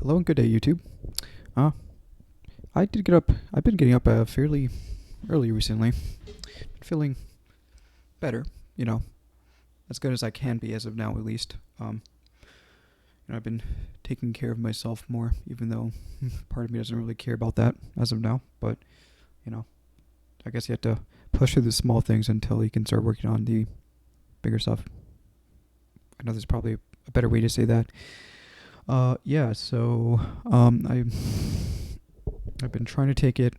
Hello and good day, YouTube. Uh, I did get up. I've been getting up fairly early recently. Feeling better, you know, as good as I can be as of now, at least. I've been taking care of myself more, even though part of me doesn't really care about that as of now. But you know, I guess you have to push through the small things until you can start working on the bigger stuff. I know there's probably a better way to say that. Yeah. So, I've been trying to take it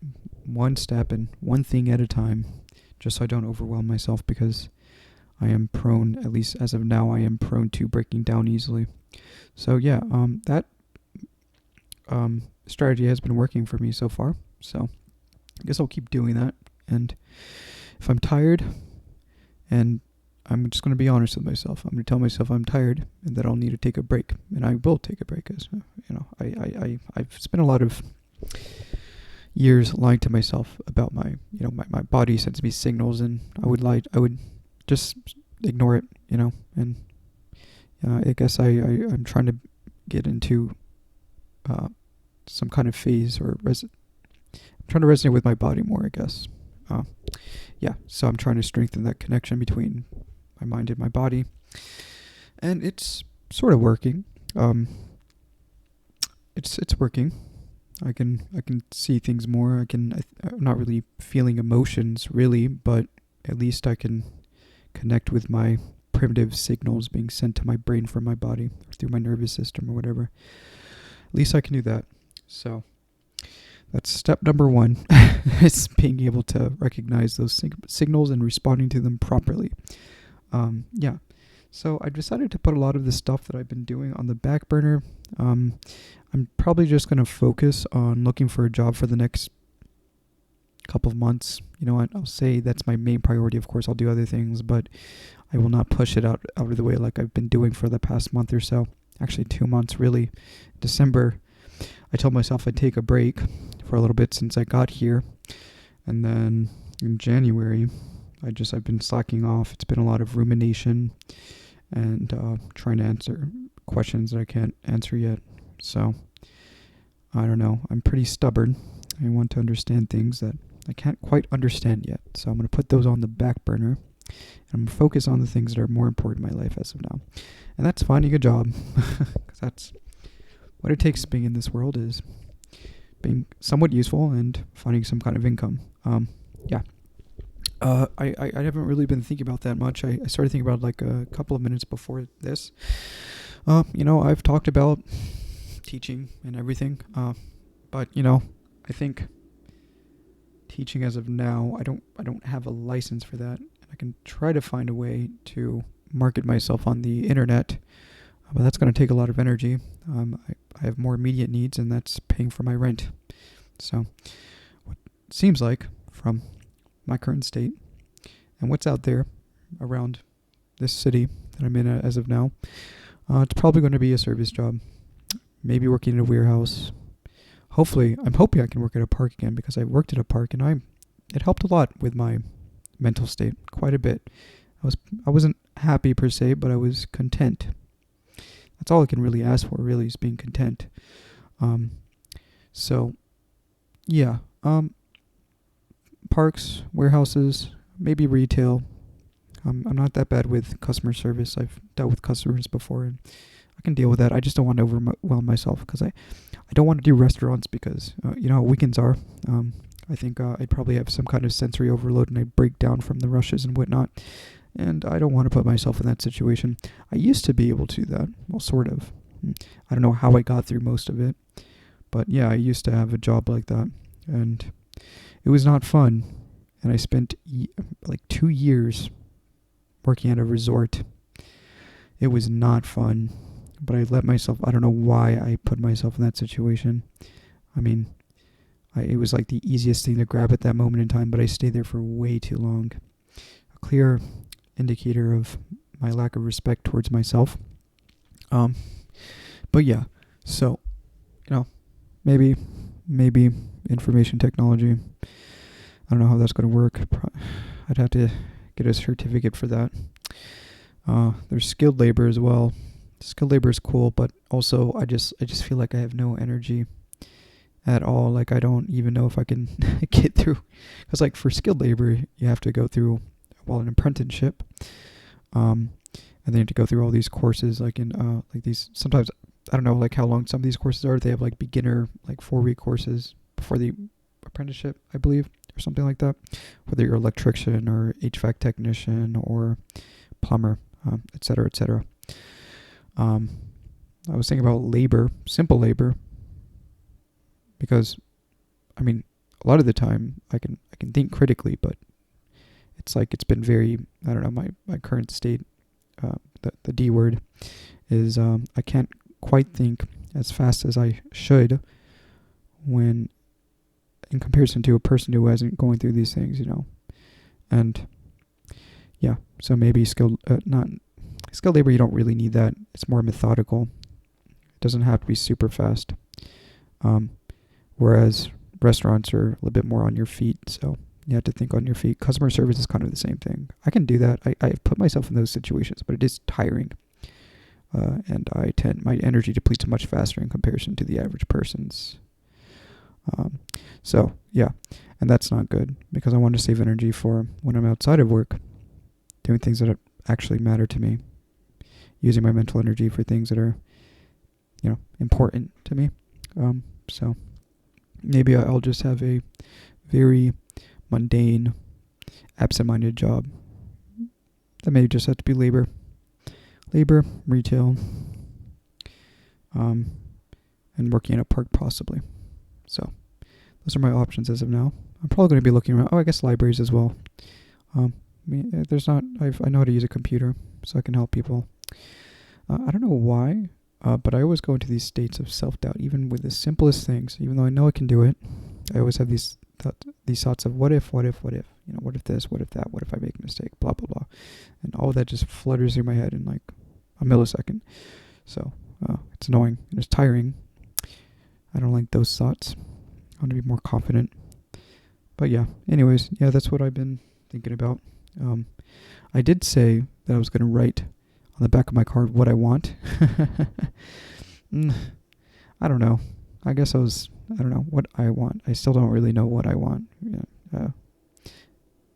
one step and one thing at a time, just so I don't overwhelm myself because I am prone, at least as of now, I am prone to breaking down easily. So yeah, that strategy has been working for me so far. So I guess I'll keep doing that. And if I'm tired, and I'm just going to be honest with myself, I'm going to tell myself I'm tired and that I'll need to take a break, and I will take a break. As I've spent a lot of years lying to myself about my body sends me signals, and I would just ignore it, and I guess I'm trying to get into some kind of phase, or I'm trying to resonate with my body more, I guess. So I'm trying to strengthen that connection between my mind and my body, and it's sort of working. It's working. I can see things more. I'm not really feeling emotions really, but at least I can connect with my primitive signals being sent to my brain from my body through my nervous system or whatever. At least I can do that. So that's step number one. It's being able to recognize those signals and responding to them properly. So I decided to put a lot of the stuff that I've been doing on the back burner. I'm probably just going to focus on looking for a job for the next couple of months. You know what? I'll say that's my main priority. Of course, I'll do other things, but I will not push it out of the way like I've been doing for the past month or so. Actually, 2 months, really. December, I told myself I'd take a break for a little bit since I got here. And then in January, I've been slacking off. It's been a lot of rumination and trying to answer questions that I can't answer yet. So, I don't know. I'm pretty stubborn. I want to understand things that I can't quite understand yet. So I'm going to put those on the back burner. And I'm going to focus on the things that are more important in my life as of now. And that's finding a job. Because that's what it takes being in this world, is being somewhat useful and finding some kind of income. I haven't really been thinking about that much. I started thinking about like a couple of minutes before this. I've talked about teaching and everything. But I think teaching as of now, I don't have a license for that. I can try to find a way to market myself on the internet, but that's going to take a lot of energy. I have more immediate needs, and that's paying for my rent. So what it seems like from my current state and what's out there around this city that I'm in as of now, it's probably going to be a service job, maybe working in a warehouse. I'm hoping I can work at a park again, because I worked at a park and it helped a lot with my mental state, quite a bit. I wasn't happy per se, but I was content. That's all I can really ask for, really, is being content. Parks, warehouses, maybe retail. I'm not that bad with customer service. I've dealt with customers before, and I can deal with that. I just don't want to overwhelm myself, because I don't want to do restaurants, because how weekends are. I think I'd probably have some kind of sensory overload, and I'd break down from the rushes and whatnot. And I don't want to put myself in that situation. I used to be able to do that. Well, sort of. I don't know how I got through most of it. But yeah, I used to have a job like that. And it was not fun. And I spent like 2 years working at a resort. It was not fun. But I don't know why I put myself in that situation. I mean, it was like the easiest thing to grab at that moment in time, but I stayed there for way too long. A clear indicator of my lack of respect towards myself. But yeah, so, maybe information technology. I don't know how that's going to work. I'd have to get a certificate for that. There's skilled labor as well. skilled labor is cool, but also I just feel like I have no energy at all. Like I don't even know if I can get through, because like for skilled labor you have to go through an apprenticeship, and then you have to go through all these courses like in like these, sometimes I don't know like how long some of these courses are. They have like beginner like 4-week courses before the apprenticeship, I believe, or something like that, whether you're electrician or HVAC technician or plumber, et cetera, et cetera. I was thinking about labor, simple labor, because I mean a lot of the time I can think critically, but it's like it's been very, I don't know, my current state, the D word is I can't quite think as fast as I should when in comparison to a person who hasn't going through these things, and yeah, so maybe not skilled labor, you don't really need that. It's more methodical. It doesn't have to be super fast. Whereas restaurants are a little bit more on your feet, so you have to think on your feet. Customer service is kind of the same thing. I can do that. I've put myself in those situations, but it is tiring. And my energy depletes much faster in comparison to the average person's. So yeah, and that's not good, because I want to save energy for when I'm outside of work, doing things that actually matter to me, using my mental energy for things that are, important to me. So maybe I'll just have a very mundane, absent-minded job. That may just have to be labor, retail, and working in a park possibly. So those are my options as of now. I'm probably going to be looking around. I guess libraries as well. I know how to use a computer, so I can help people. I don't know why, but I always go into these states of self-doubt, even with the simplest things. Even though I know I can do it, I always have these thoughts of what if, what if this, what if that, what if I make a mistake, blah, blah, blah. And all of that just flutters through my head in like a millisecond. So it's annoying and it's tiring. I don't like those thoughts. I want to be more confident. But yeah, anyways, that's what I've been thinking about. I did say that I was going to write on the back of my card what I want. I don't know. I guess I don't know what I want. I still don't really know what I want.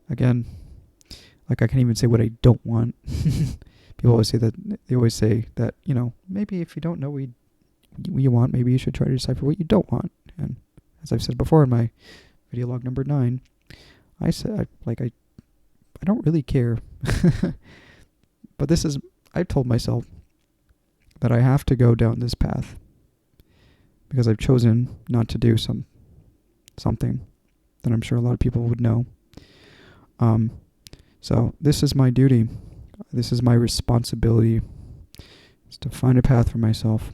Again, like I can't even say what I don't want. People always say that, maybe if you don't know what you want, maybe you should try to decipher what you don't want. And as I've said before in my video log number 9, I said, I don't really care. But I've told myself that I have to go down this path because I've chosen not to do something that I'm sure a lot of people would know. So this is my duty. This is my responsibility, is to find a path for myself.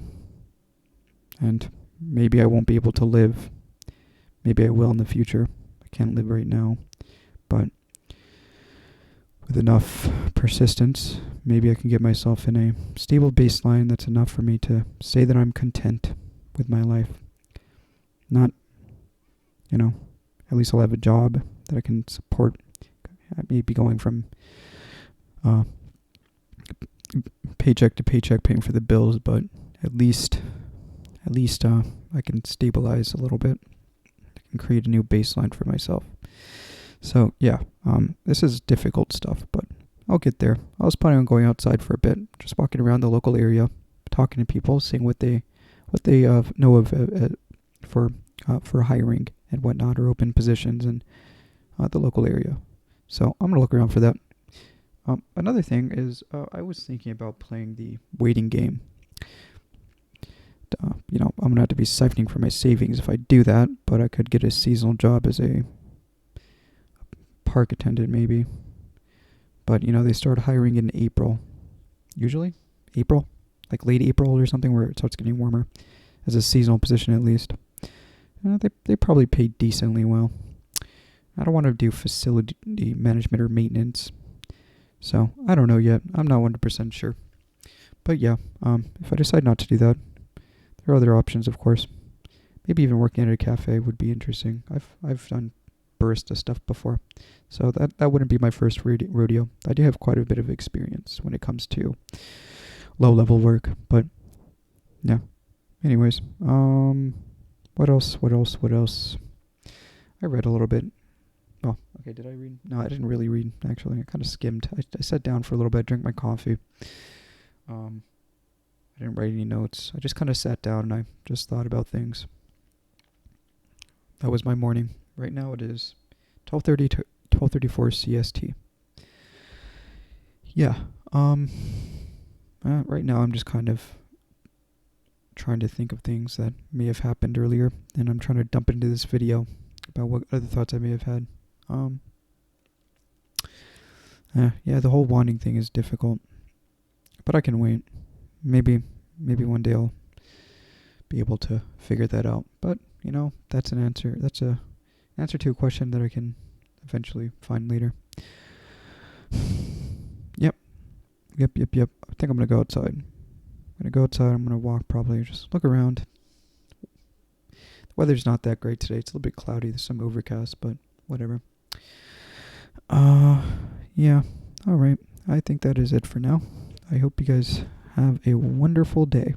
And maybe I won't be able to live. Maybe I will in the future. I can't live right now. But with enough persistence, maybe I can get myself in a stable baseline that's enough for me to say that I'm content with my life. Not, at least I'll have a job that I can support. I may be going from paycheck to paycheck paying for the bills, but at least I can stabilize a little bit. I can create a new baseline for myself. So yeah, this is difficult stuff, but I'll get there. I was planning on going outside for a bit, just walking around the local area, talking to people, seeing what they know of for hiring and whatnot, or open positions in the local area. So I'm gonna look around for that. Another thing is I was thinking about playing the waiting game. I'm gonna have to be siphoning from my savings if I do that, but I could get a seasonal job as a park attendant maybe. But they start hiring in April, usually April, like late April or something, where it starts getting warmer, as a seasonal position at least. They probably pay decently well. I don't want to do facility management or maintenance, so I don't know yet. I'm not 100% sure. But yeah, if I decide not to do that, there are other options, of course. Maybe even working at a cafe would be interesting. I've done barista stuff before, so that wouldn't be my first rodeo. I do have quite a bit of experience when it comes to low level work. But yeah. Anyways, what else? What else? What else? I read a little bit. Oh, okay. Did I read? No, I didn't really read. Actually, I kind of skimmed. I sat down for a little bit, drank my coffee. Um, I didn't write any notes. I just kind of sat down and I just thought about things. That was my morning. Right now it is 12:30 to 12:34 CST. Yeah. Right now I'm just kind of trying to think of things that may have happened earlier, and I'm trying to dump into this video about what other thoughts I may have had. Yeah, the whole wanting thing is difficult, but I can wait. Maybe one day I'll be able to figure that out. But that's an answer. That's a answer to a question that I can eventually find later. Yep. I think I'm gonna go outside. I'm gonna walk, probably just look around. The weather's not that great today. It's a little bit cloudy. There's some overcast, but whatever. Yeah. All right. I think that is it for now. I hope you guys have a wonderful day.